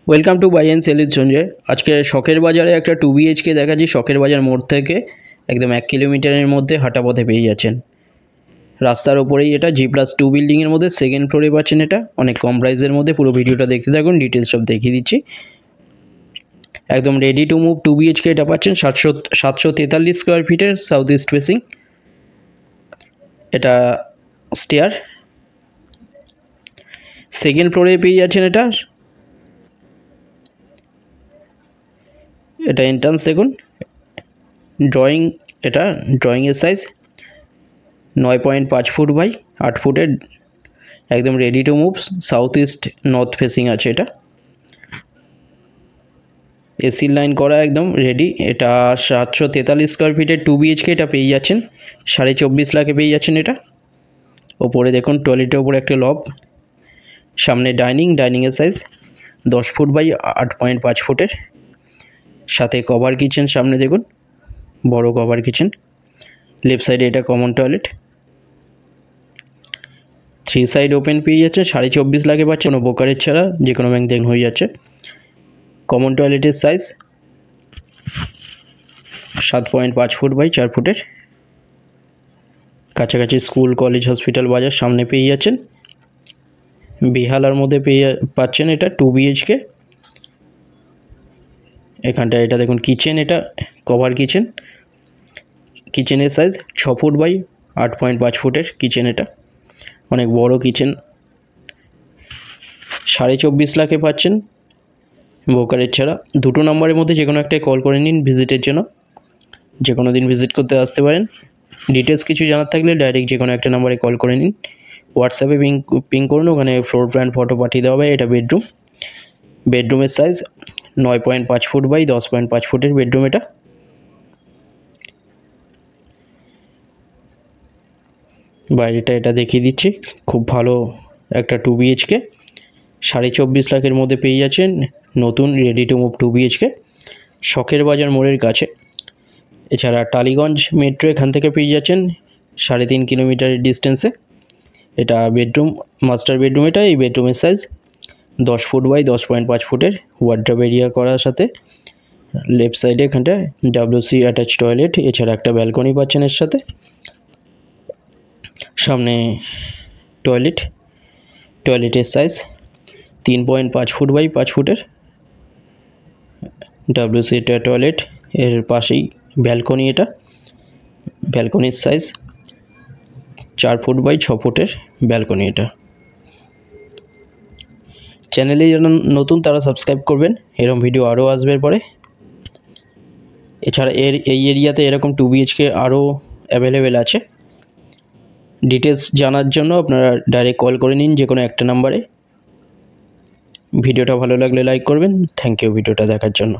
Welcome to buy and sell with Sanjay. আজকে শখের বাজারে একটা 2 BHK দেখাচ্ছি। শখের বাজার মোড় থেকে একদম 1 কিলোমিটারের মধ্যে হাঁটা পথে পেয়ে যাচ্ছেন। রাস্তার ওপরেই এটা G+2 বিল্ডিংয়ের মধ্যে সেকেন্ড ফ্লোরে পাচ্ছেন। এটা অনেক কম প্রাইসের মধ্যে। পুরো ভিডিওটা দেখতে থাকুন, ডিটেলস সব দেখিয়ে দিচ্ছি। একদম রেডি টু মুভ 2 BHK এটা পাচ্ছেন 743 স্কোয়ার ফিটের সাউথ ইস্ট ফেসিং। এটা স্টেয়ার। সেকেন্ড ফ্লোরে পেয়ে যাচ্ছেন এটা এন্ট্রান্স দেখুন। ড্রয়িংয়ের সাইজ 9.5 ফুট বাই 8 ফুটের। একদম ready to move south east north facing আছে। এটা এসির লাইন করা, একদম রেডি। এটা 743 স্কোয়ার ফিটের 2 BHK এটা পেয়ে যাচ্ছেন 24.5 লাখে পেয়ে যাচ্ছেন। এটা ওপরে দেখুন টয়লেটের ওপরে একটা লব, সামনে ডাইনিংয়ের সাইজ 10 ফুট বাই 8.5 ফুটের, সাথে কভার কিচেন। সামনে দেখুন বড় কভার কিচেন। লেফট সাইডে এটা কমন টয়লেট। 3 সাইড ওপেন পেয়ে যাচ্ছে 24.5 লাখে পাচ্ছে। কোনো ব্রোকারেজ ছাড়া যে কোনো ব্যাংক থেকে হয়ে যাচ্ছে। কমন টয়লেটের সাইজ 7.5 ফুট বাই 4 ফুটের। কাছাকাছি স্কুল, কলেজ, হসপিটাল, বাজার সামনে পেয়ে যাচ্ছেন। বেহালার মধ্যে পাচ্ছেন এটা 2 BHK। এখানটা এটা দেখুন কিচেন, এটা কভার কিচেন। কিচেনের সাইজ 6 ফুট বাই 8.5 ফুটের কিচেন। এটা অনেক বড় কিচেন। 24.5 লাখে পাচ্ছেন ব্রোকারেজ ছাড়া। দুটো নম্বরের মধ্যে যে কোনো একটাই কল করে নিন ভিজিটের জন্য। যে কোনো দিন ভিজিট করতে আসতে পারেন। ডিটেলস কিছু জানার থাকলে ডাইরেক্ট যে কোনো একটা নাম্বারে কল করে নিন। হোয়াটসঅ্যাপে পিং করুন, ওখানে ফ্লোর প্ল্যান ফটো পাঠিয়ে দেওয়া হবে। এটা বেডরুমের সাইজ 9.5 ফুট বাই 10.5 ফুটের বেডরুম। এটা বাইরেটা এটা দেখিয়ে দিচ্ছি। খুব ভালো একটা 2 BHK 24.5 লাখের মধ্যে পেয়ে যাচ্ছেন নতুন রেডি টু মুভ 2 BHK শখের বাজার মোড়ের কাছে। এছাড়া টালিগঞ্জ মেট্রো এখান থেকে পেয়ে যাচ্ছেন 3.5 কিলোমিটারের ডিস্টেন্সে। এটা মাস্টার বেডরুম। এটা এই বেডরুমের সাইজ 10 ফুট বাই 10.5 ফুটের, ওয়ার্ডরোব এরিয়া করার সাথে। লেফট সাইডে এখানটায় WC অ্যাটাচ টয়লেট, এছাড়া একটা ব্যালকনি পাচ্ছেন এর সাথে। সামনে টয়লেটের সাইজ 3.5 ফুট বাই 5 ফুটের। WC এটা টয়লেট, এর পাশেই ব্যালকনি। এটা ব্যালকনির সাইজ 4 ফুট বাই 6 ফুটের ব্যালকনি। এটা চ্যানেলে যারা নতুন তারা সাবস্ক্রাইব করবেন, এরকম ভিডিও আরও আসবে পরে। এছাড়া এই এরিয়াতে এরকম 2 BHK আরও অ্যাভেলেবেল আছে। ডিটেলস জানার জন্য আপনারা ডাইরেক্ট কল করে নিন যে কোনো একটা নাম্বারে। ভিডিওটা ভালো লাগলে লাইক করবেন। থ্যাংক ইউ ভিডিওটা দেখার জন্য।